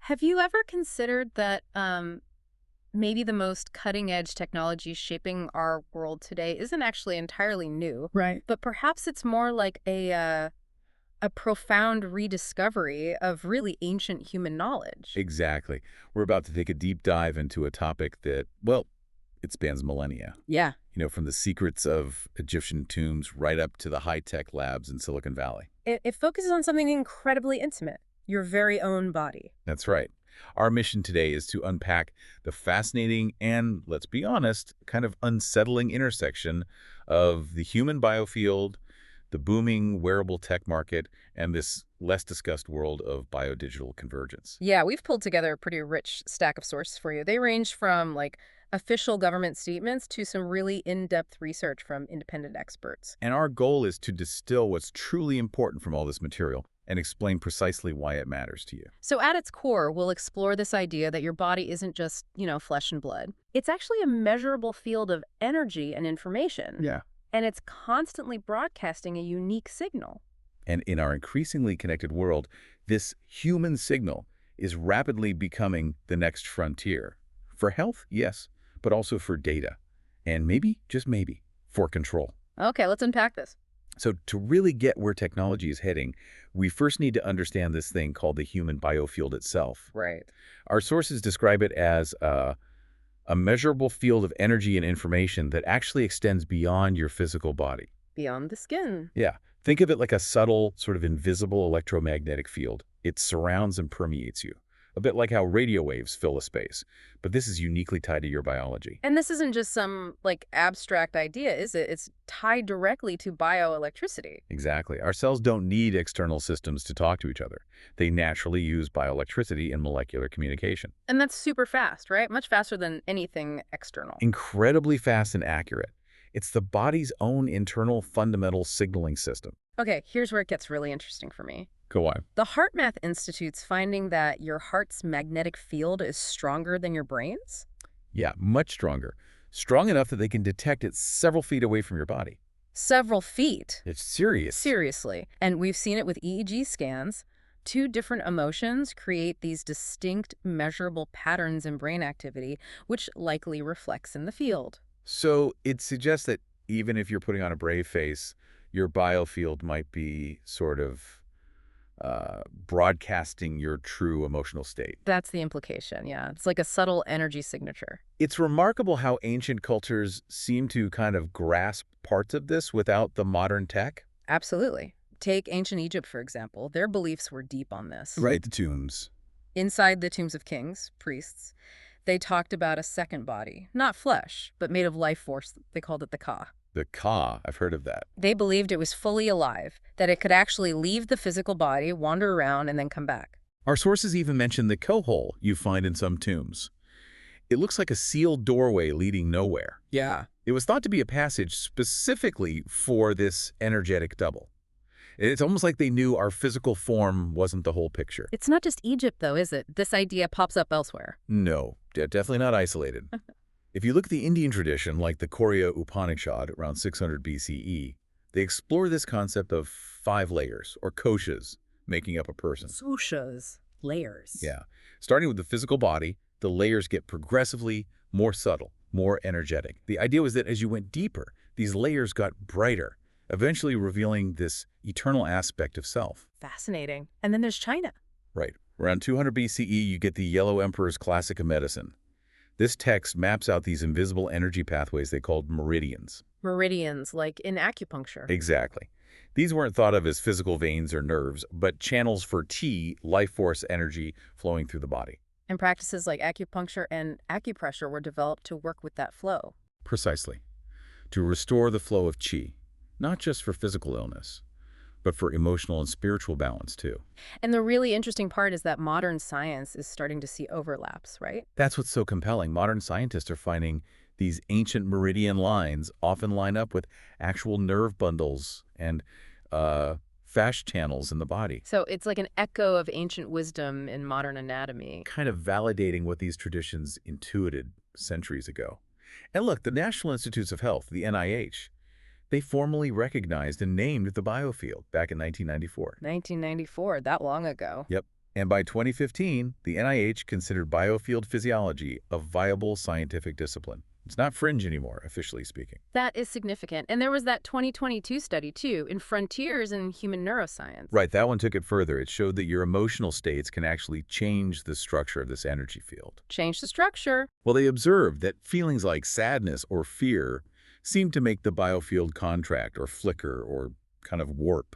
Have you ever considered that maybe the most cutting-edge technology shaping our world today isn't actually entirely new, Right. but perhaps it's more like a profound rediscovery of really ancient human knowledge? Exactly. We're about to take a deep dive into a topic that, well, it spans millennia. Yeah. From the secrets of Egyptian tombs right up to the high-tech labs in Silicon Valley. It focuses on something incredibly intimate, your very own body. That's right. Our mission today is to unpack the fascinating and, let's be honest, kind of unsettling intersection of the human biofield, the booming wearable tech market, and this less discussed world of biodigital convergence. Yeah, we've pulled together a pretty rich stack of sources for you. They range from like official government statements to some really in-depth research from independent experts. And our goal is to distill what's truly important from all this material and explain precisely why it matters to you. So at its core, we'll explore this idea that your body isn't just, flesh and blood. It's actually a measurable field of energy and information. Yeah. And it's constantly broadcasting a unique signal. And in our increasingly connected world, this human signal is rapidly becoming the next frontier. For health, yes, but also for data. And maybe, just maybe, for control. Okay, let's unpack this. So to really get where technology is heading, we first need to understand this thing called the human biofield itself. Right. Our sources describe it as a measurable field of energy and information that actually extends beyond your physical body. Beyond the skin. Yeah. Think of it like a subtle, sort of invisible electromagnetic field. It surrounds and permeates you, a bit like how radio waves fill a space. But this is uniquely tied to your biology. And this isn't just some, abstract idea, is it? It's tied directly to bioelectricity. Exactly. Our cells don't need external systems to talk to each other. They naturally use bioelectricity in molecular communication. And that's super fast, right? Much faster than anything external. Incredibly fast and accurate. It's the body's own internal fundamental signaling system. Okay, here's where it gets really interesting for me. Go on. The HeartMath Institute's finding that your heart's magnetic field is stronger than your brain's? Yeah, much stronger. Strong enough that they can detect it several feet away from your body. Several feet. It's serious. Seriously. And we've seen it with EEG scans. Two different emotions create these distinct, measurable patterns in brain activity, which likely reflects in the field. So it suggests that even if you're putting on a brave face, your biofield might be sort of broadcasting your true emotional state. That's the implication, yeah. It's like a subtle energy signature. It's remarkable how ancient cultures seem to kind of grasp parts of this without the modern tech. Absolutely. Take ancient Egypt, for example. Their beliefs were deep on this. Right, the tombs. Inside the tombs of kings, priests, they talked about a second body, not flesh, but made of life force. They called it the Ka. The Ka, I've heard of that. They believed it was fully alive, that it could actually leave the physical body, wander around, and then come back. Our sources even mention the kohol you find in some tombs. It looks like a sealed doorway leading nowhere. Yeah. It was thought to be a passage specifically for this energetic double. It's almost like they knew our physical form wasn't the whole picture. It's not just Egypt, though, is it? This idea pops up elsewhere. No, definitely not isolated. If you look at the Indian tradition, like the Korya Upanishad around 600 BCE, they explore this concept of 5 layers, or koshas, making up a person. Koshas, layers. Yeah. Starting with the physical body, the layers get progressively more subtle, more energetic. The idea was that as you went deeper, these layers got brighter, eventually revealing this eternal aspect of self. Fascinating. And then there's China. Right. Around 200 BCE, you get the Yellow Emperor's Classic of Medicine. This text maps out these invisible energy pathways they called meridians. Meridians, like in acupuncture. Exactly. These weren't thought of as physical veins or nerves, but channels for Qi, life force energy flowing through the body. And practices like acupuncture and acupressure were developed to work with that flow. Precisely. To restore the flow of Qi, not just for physical illness, but for emotional and spiritual balance too. And the really interesting part is that modern science is starting to see overlaps, right? That's what's so compelling. Modern scientists are finding these ancient meridian lines often line up with actual nerve bundles and fast channels in the body. So it's like an echo of ancient wisdom in modern anatomy. Kind of validating what these traditions intuited centuries ago. And look, the National Institutes of Health, the NIH, they formally recognized and named the biofield back in 1994. 1994, that long ago. Yep. And by 2015, the NIH considered biofield physiology a viable scientific discipline. It's not fringe anymore, officially speaking. That is significant. And there was that 2022 study, too, in Frontiers in Human Neuroscience. Right, that one took it further. It showed that your emotional states can actually change the structure of this energy field. Change the structure. Well, they observed that feelings like sadness or fear seemed to make the biofield contract or flicker or kind of warp,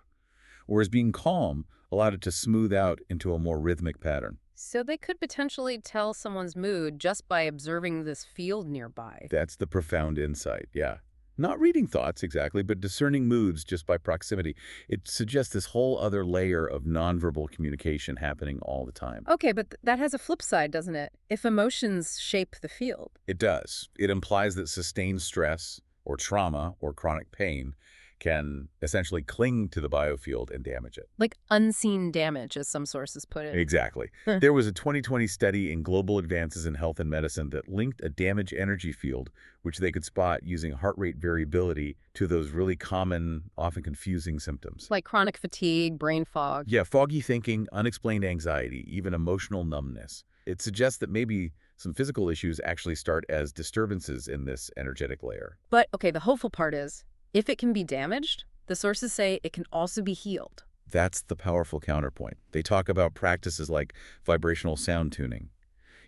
whereas being calm allowed it to smooth out into a more rhythmic pattern. So they could potentially tell someone's mood just by observing this field nearby. That's the profound insight, yeah. Not reading thoughts exactly, but discerning moods just by proximity. It suggests this whole other layer of nonverbal communication happening all the time. Okay, but that has a flip side, doesn't it? If emotions shape the field. It does. It implies that sustained stress or trauma or chronic pain can essentially cling to the biofield and damage it. Like unseen damage, as some sources put it. Exactly. There was a 2020 study in Global Advances in Health and Medicine that linked a damaged energy field, which they could spot using heart rate variability, to those really common, often confusing symptoms. Like chronic fatigue, brain fog. Yeah, foggy thinking, unexplained anxiety, even emotional numbness. It suggests that maybe some physical issues actually start as disturbances in this energetic layer. But, okay, the hopeful part is, if it can be damaged, the sources say it can also be healed. That's the powerful counterpoint. They talk about practices like vibrational sound tuning,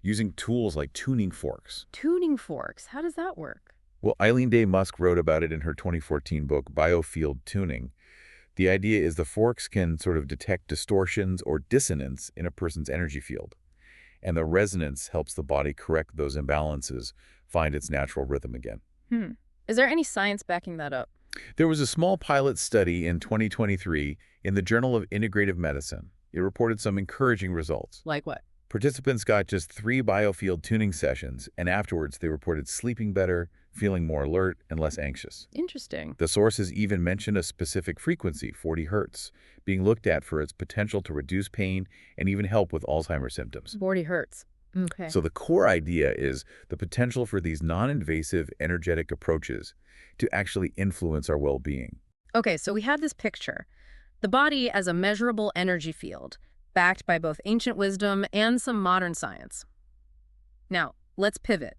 using tools like tuning forks. Tuning forks, how does that work? Well, Eileen Day Musk wrote about it in her 2014 book, Biofield Tuning. The idea is the forks can sort of detect distortions or dissonance in a person's energy field, and the resonance helps the body correct those imbalances, find its natural rhythm again. Is there any science backing that up? There was a small pilot study in 2023 in the Journal of Integrative Medicine. It reported some encouraging results. Like what? Participants got just 3 biofield tuning sessions, and afterwards they reported sleeping better, feeling more alert, and less anxious. Interesting. The sources even mentioned a specific frequency, 40 hertz, being looked at for its potential to reduce pain and even help with Alzheimer's symptoms. 40 hertz. Okay. So the core idea is the potential for these non-invasive energetic approaches to actually influence our well-being. Okay, so we have this picture. The body as a measurable energy field, backed by both ancient wisdom and some modern science. Now, let's pivot.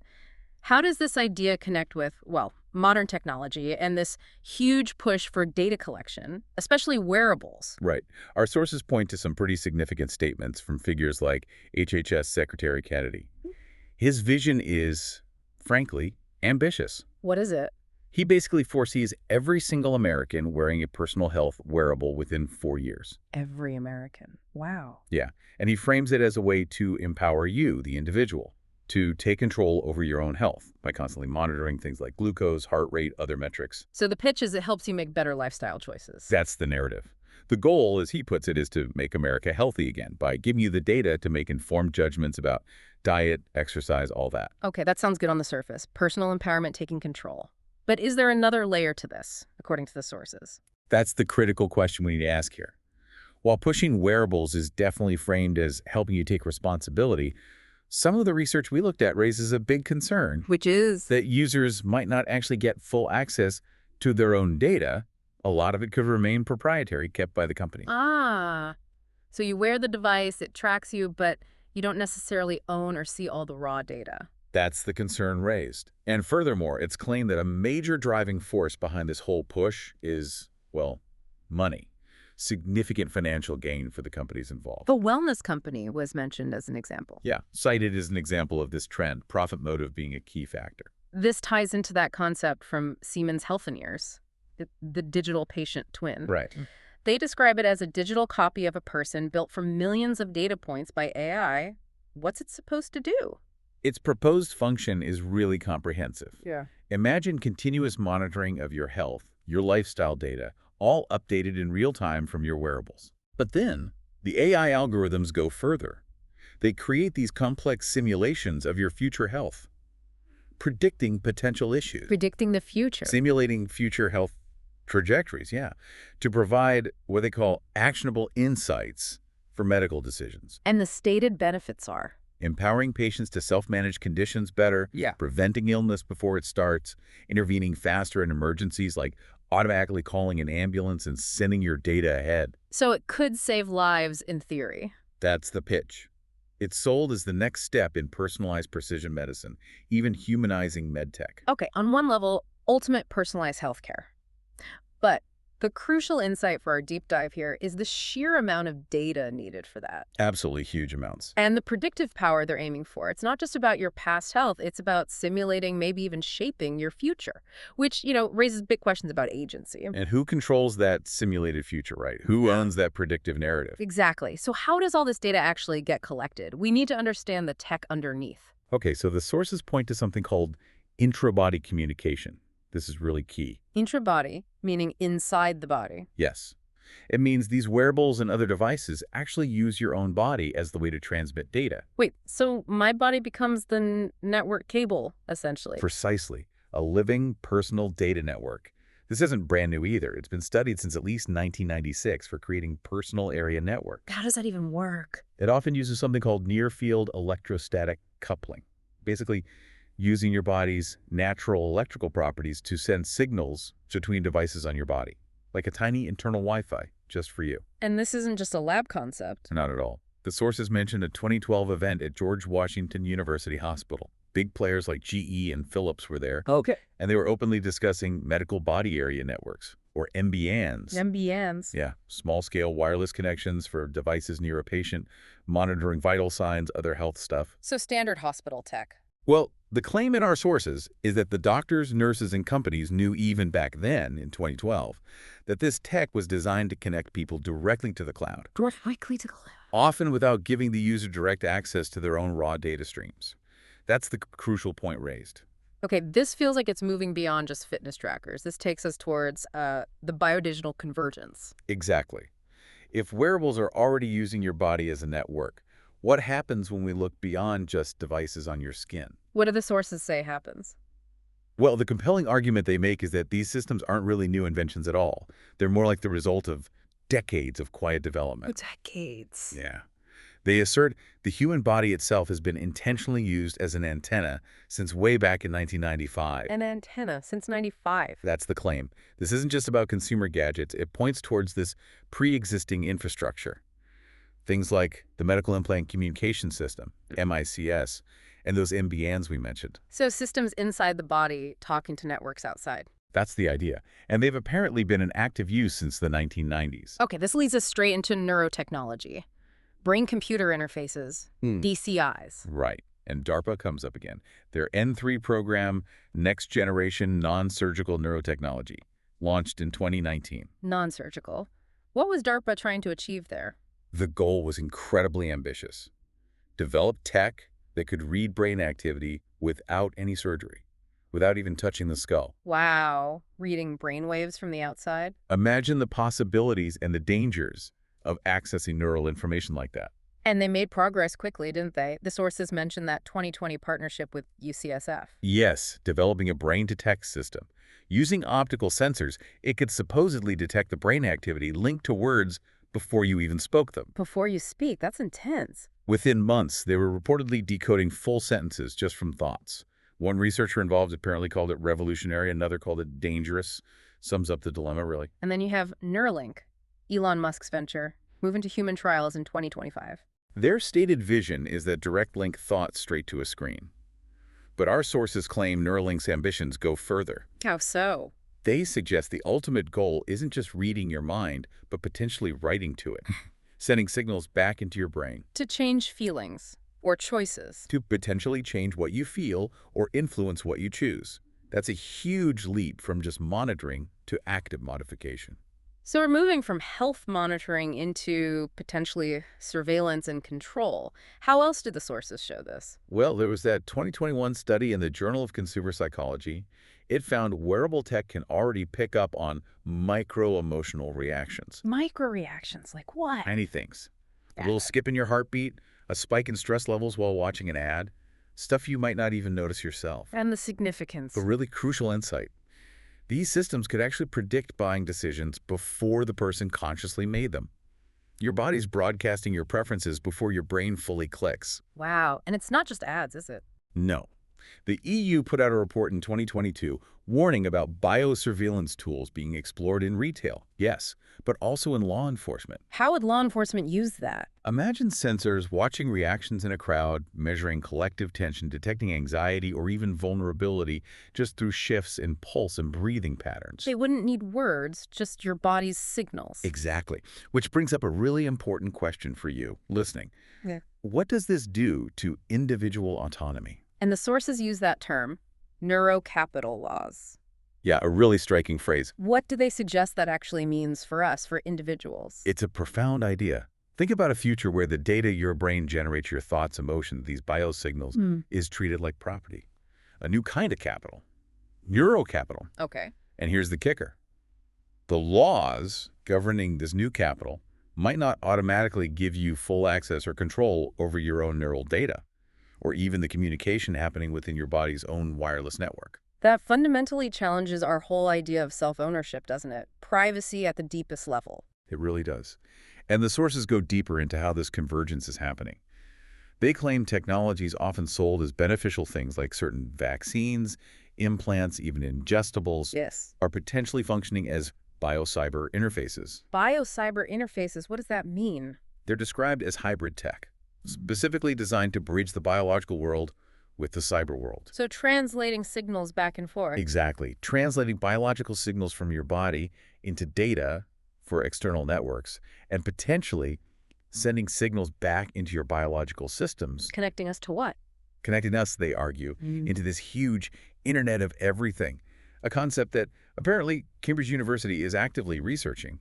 How does this idea connect with, well, modern technology and this huge push for data collection, especially wearables? Right. Our sources point to some pretty significant statements from figures like HHS Secretary Kennedy. His vision is, frankly, ambitious. What is it? He basically foresees every single American wearing a personal health wearable within 4 years. Every American. Wow. Yeah, and he frames it as a way to empower you, the individual, to take control over your own health by constantly monitoring things like glucose, heart rate, other metrics. So the pitch is it helps you make better lifestyle choices. That's the narrative. The goal, as he puts it, is to make America healthy again by giving you the data to make informed judgments about diet, exercise, all that. Okay, that sounds good on the surface. Personal empowerment, taking control. But is there another layer to this, according to the sources? That's the critical question we need to ask here. While pushing wearables is definitely framed as helping you take responsibility, some of the research we looked at raises a big concern. Which is? That users might not actually get full access to their own data. A lot of it could remain proprietary, kept by the company. Ah, so you wear the device, it tracks you, but you don't necessarily own or see all the raw data. That's the concern raised. And furthermore, it's claimed that a major driving force behind this whole push is, well, money. Significant financial gain for the companies involved. The wellness company was mentioned as an example. Yeah, cited as an example of this trend, profit motive being a key factor. This ties into that concept from Siemens Healthineers, the digital patient twin. Right. They describe it as a digital copy of a person built from millions of data points by AI. What's it supposed to do? Its proposed function is really comprehensive. Yeah. Imagine continuous monitoring of your health, your lifestyle data, all updated in real time from your wearables. But then, the AI algorithms go further. They create these complex simulations of your future health, predicting potential issues. Predicting the future. Simulating future health trajectories, yeah, to provide what they call actionable insights for medical decisions. And the stated benefits are? Empowering patients to self-manage conditions better, preventing illness before it starts, intervening faster in emergencies like automatically calling an ambulance and sending your data ahead. So it could save lives in theory. That's the pitch. It's sold as the next step in personalized precision medicine, even humanizing medtech. Okay, on one level, ultimate personalized healthcare. But the crucial insight for our deep dive here is the sheer amount of data needed for that. Absolutely huge amounts. And the predictive power they're aiming for. It's not just about your past health, it's about simulating, maybe even shaping your future, which, raises big questions about agency. And who controls that simulated future, right? Who owns that predictive narrative? Exactly. So how does all this data actually get collected? We need to understand the tech underneath. Okay, so the sources point to something called intra-body communication. This is really key. Intrabody, meaning inside the body. Yes. It means these wearables and other devices actually use your own body as the way to transmit data. Wait, so my body becomes the network cable, essentially? Precisely. A living, personal data network. This isn't brand new either. It's been studied since at least 1996 for creating personal area networks. How does that even work? It often uses something called near-field electrostatic coupling. Basically, using your body's natural electrical properties to send signals between devices on your body, like a tiny internal Wi-Fi, just for you. And this isn't just a lab concept. Not at all. The sources mentioned a 2012 event at George Washington University Hospital. Big players like GE and Philips were there. Okay. And they were openly discussing medical body area networks, or MBNs. MBNs. Yeah, small-scale wireless connections for devices near a patient, monitoring vital signs, other health stuff. So standard hospital tech. Well, the claim in our sources is that the doctors, nurses, and companies knew even back then, in 2012, that this tech was designed to connect people directly to the cloud. Directly to the cloud. Often without giving the user direct access to their own raw data streams. That's the crucial point raised. Okay, this feels like it's moving beyond just fitness trackers. This takes us towards the biodigital convergence. Exactly. If wearables are already using your body as a network, what happens when we look beyond just devices on your skin? What do the sources say happens? Well, the compelling argument they make is that these systems aren't really new inventions at all. They're more like the result of decades of quiet development. Decades. Yeah. They assert the human body itself has been intentionally used as an antenna since way back in 1995. An antenna since 95. That's the claim. This isn't just about consumer gadgets. It points towards this pre-existing infrastructure. Things like the medical implant communication system, MICS, and those MBNs we mentioned. So systems inside the body talking to networks outside. That's the idea. And they've apparently been in active use since the 1990s. Okay, this leads us straight into neurotechnology. Brain-computer interfaces, DCIs. Right. And DARPA comes up again. Their N3 program, Next Generation Non-Surgical Neurotechnology, launched in 2019. Non-surgical. What was DARPA trying to achieve there? The goal was incredibly ambitious. Develop tech that could read brain activity without any surgery, without even touching the skull. Wow. Reading brainwaves from the outside? Imagine the possibilities and the dangers of accessing neural information like that. And they made progress quickly, didn't they? The sources mentioned that 2020 partnership with UCSF. Yes, developing a brain-to-text system. Using optical sensors, it could supposedly detect the brain activity linked to words before you even spoke them. Before you speak, that's intense. Within months, they were reportedly decoding full sentences just from thoughts. One researcher involved apparently called it revolutionary, another called it dangerous. Sums up the dilemma, really. And then you have Neuralink, Elon Musk's venture, moving to human trials in 2025. Their stated vision is that direct link thought straight to a screen. But our sources claim Neuralink's ambitions go further. How so? They suggest the ultimate goal isn't just reading your mind, but potentially writing to it, sending signals back into your brain. To change feelings or choices. To potentially change what you feel or influence what you choose. That's a huge leap from just monitoring to active modification. So we're moving from health monitoring into potentially surveillance and control. How else did the sources show this? Well, there was that 2021 study in the Journal of Consumer Psychology. It found wearable tech can already pick up on micro-emotional reactions. Micro-reactions, like what? Tiny things. A little skip in your heartbeat, a spike in stress levels while watching an ad, stuff you might not even notice yourself. And the significance. The really crucial insight. These systems could actually predict buying decisions before the person consciously made them. Your body's broadcasting your preferences before your brain fully clicks. Wow. And it's not just ads, is it? No. The EU put out a report in 2022 warning about biosurveillance tools being explored in retail, yes, but also in law enforcement. How would law enforcement use that? Imagine sensors watching reactions in a crowd, measuring collective tension, detecting anxiety or even vulnerability just through shifts in pulse and breathing patterns. They wouldn't need words, just your body's signals. Exactly. Which brings up a really important question for you, listening. Yeah. What does this do to individual autonomy? And the sources use that term, neurocapital laws. Yeah, a really striking phrase. What do they suggest that actually means for us, for individuals? It's a profound idea. Think about a future where the data your brain generates, your thoughts, emotions, these biosignals, is treated like property. A new kind of capital. Neurocapital. Okay. And here's the kicker. The laws governing this new capital might not automatically give you full access or control over your own neural data, or even the communication happening within your body's own wireless network. That fundamentally challenges our whole idea of self-ownership, doesn't it? Privacy at the deepest level. It really does. And the sources go deeper into how this convergence is happening. They claim technologies often sold as beneficial things like certain vaccines, implants, even ingestibles, Yes. are potentially functioning as biocyber interfaces. Biocyber interfaces, what does that mean? They're described as hybrid tech, specifically designed to bridge the biological world with the cyber world. So translating signals back and forth. Exactly. Translating biological signals from your body into data for external networks and potentially sending signals back into your biological systems. Connecting us to what? Connecting us, they argue, into this huge Internet of Everything, a concept that apparently Cambridge University is actively researching.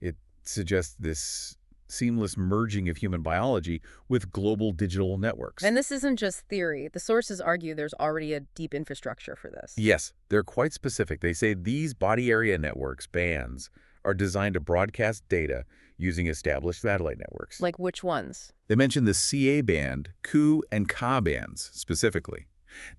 It suggests this seamless merging of human biology with global digital networks. And this isn't just theory. The sources argue there's already a deep infrastructure for this. Yes, they're quite specific. They say these body area networks, bands, are designed to broadcast data using established satellite networks. Like which ones? They mention the CA band, Ku and Ka bands specifically.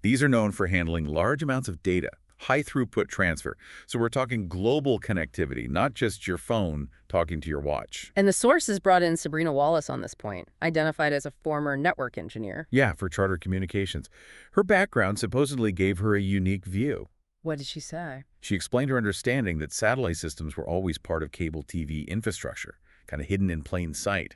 These are known for handling large amounts of data, high throughput transfer. So we're talking global connectivity, not just your phone talking to your watch. And the sources brought in Sabrina Wallace on this point, identified as a former network engineer. Yeah, for Charter Communications. Her background supposedly gave her a unique view. What did she say? She explained her understanding that satellite systems were always part of cable TV infrastructure, kind of hidden in plain sight.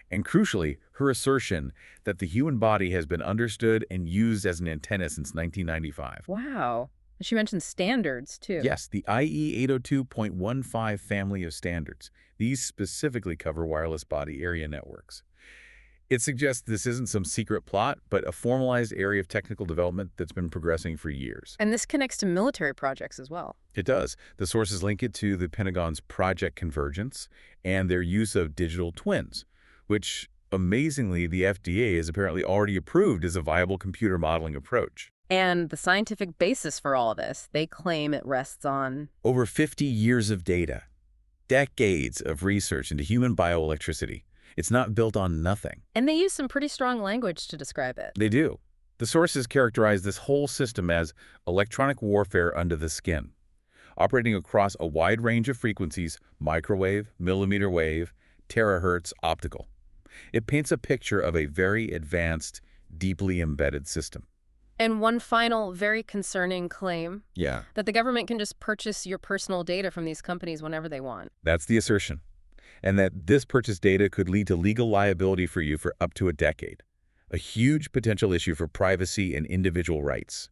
And crucially, her assertion that the human body has been understood and used as an antenna since 1995. Wow. She mentioned standards, too. Yes, the IE 802.15 family of standards. These specifically cover wireless body area networks. It suggests this isn't some secret plot, but a formalized area of technical development that's been progressing for years. And this connects to military projects as well. It does. The sources link it to the Pentagon's Project Convergence and their use of digital twins, which, amazingly, the FDA has apparently already approved as a viable computer modeling approach. And the scientific basis for all of this, they claim it rests on Over 50 years of data, decades of research into human bioelectricity. It's not built on nothing. And they use some pretty strong language to describe it. They do. The sources characterize this whole system as electronic warfare under the skin, operating across a wide range of frequencies: microwave, millimeter wave, terahertz, optical. It paints a picture of a very advanced, deeply embedded system. And one final, very concerning claim, Yeah, that the government can just purchase your personal data from these companies whenever they want. that's the assertion. And that this purchased data could lead to legal liability for you for up to a decade. A huge potential issue for privacy and individual rights.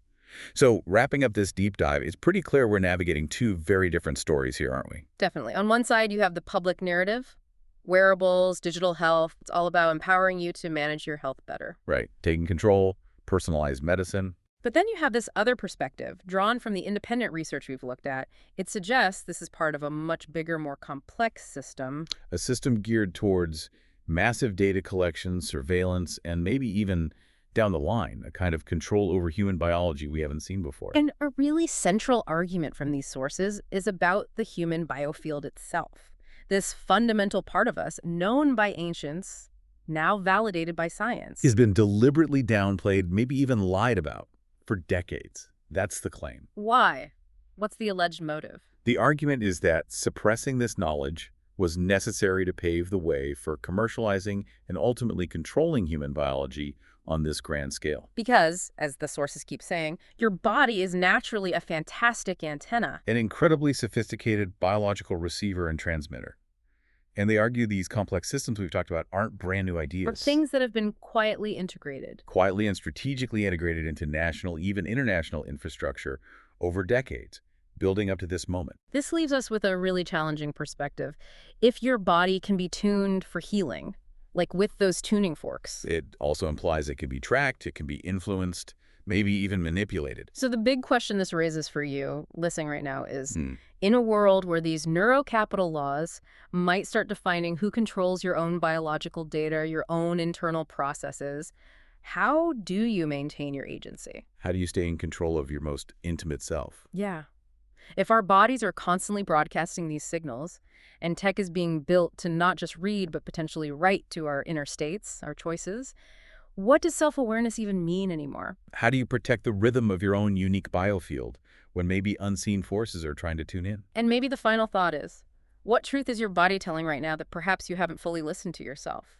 So, wrapping up this deep dive, it's pretty clear we're navigating two very different stories here, aren't we? Definitely. On one side, you have the public narrative, wearables, digital health. It's all about empowering you to manage your health better. Right. Taking control, personalized medicine. But then you have this other perspective, drawn from the independent research we've looked at. It suggests this is part of a much bigger, more complex system. A system geared towards massive data collection, surveillance, and maybe even down the line, a kind of control over human biology we haven't seen before. And a really central argument from these sources is about the human biofield itself. This fundamental part of us, known by ancients, now validated by science. Has been deliberately downplayed, maybe even lied about, for decades. That's the claim. Why? What's the alleged motive? The argument is that suppressing this knowledge was necessary to pave the way for commercializing and ultimately controlling human biology on this grand scale. Because, as the sources keep saying, your body is naturally a fantastic antenna. An incredibly sophisticated biological receiver and transmitter. And they argue these complex systems we've talked about aren't brand new Or ideas. things that have been quietly integrated. Quietly and strategically integrated into national, even international infrastructure over decades, building up to this moment. This leaves us with a really challenging perspective. If your body can be tuned for healing, like with those tuning forks. It also implies it can be tracked, it can be influenced, maybe even manipulated. So the big question this raises for you, listening right now, is Hmm. in a world where these neurocapital laws might start defining who controls your own biological data, your own internal processes, how do you maintain your agency? How do you stay in control of your most intimate self? Yeah. If our bodies are constantly broadcasting these signals, and tech is being built to not just read but potentially write to our inner states, our choices, what does self-awareness even mean anymore? How do you protect the rhythm of your own unique biofield when maybe unseen forces are trying to tune in? And maybe the final thought is, what truth is your body telling right now that perhaps you haven't fully listened to yourself?